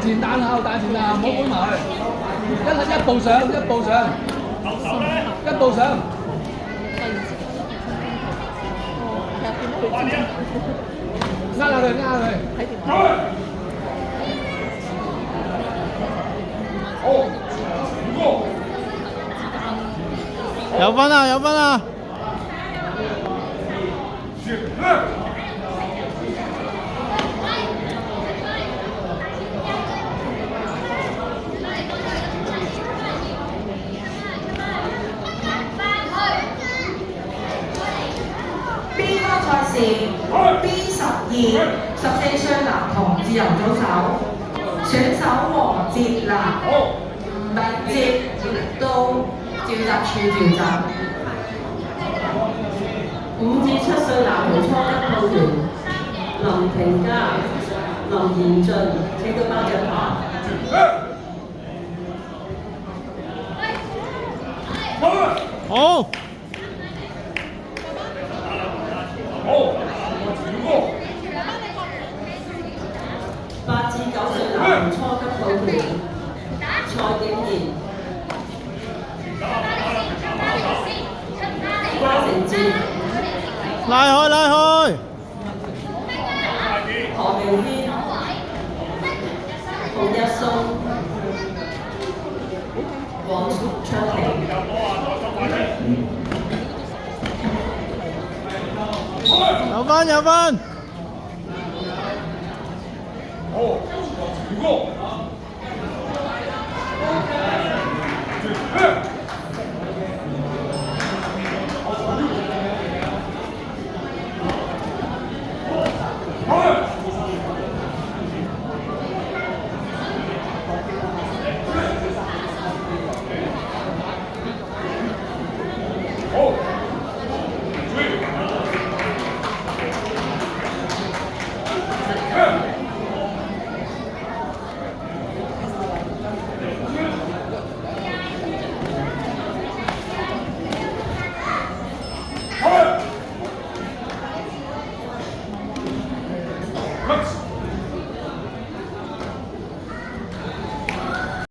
彈前彈後，彈前彈後，唔好搬埋去。一步上，一步上，一步上。呃下佢，呃下佢。有分啦，有分啦！B 級賽事 B12 14歲男童自由組手，選手黃哲南，敏捷到召集處召集。5至7歲男童初級報團，林庭嘉、林賢俊，請到頒獎台。好。8至9歲男童初級報團，蔡景賢、關成哲、拉開，拉開！何明軒、洪日松、黃卓婷。有分，有分！何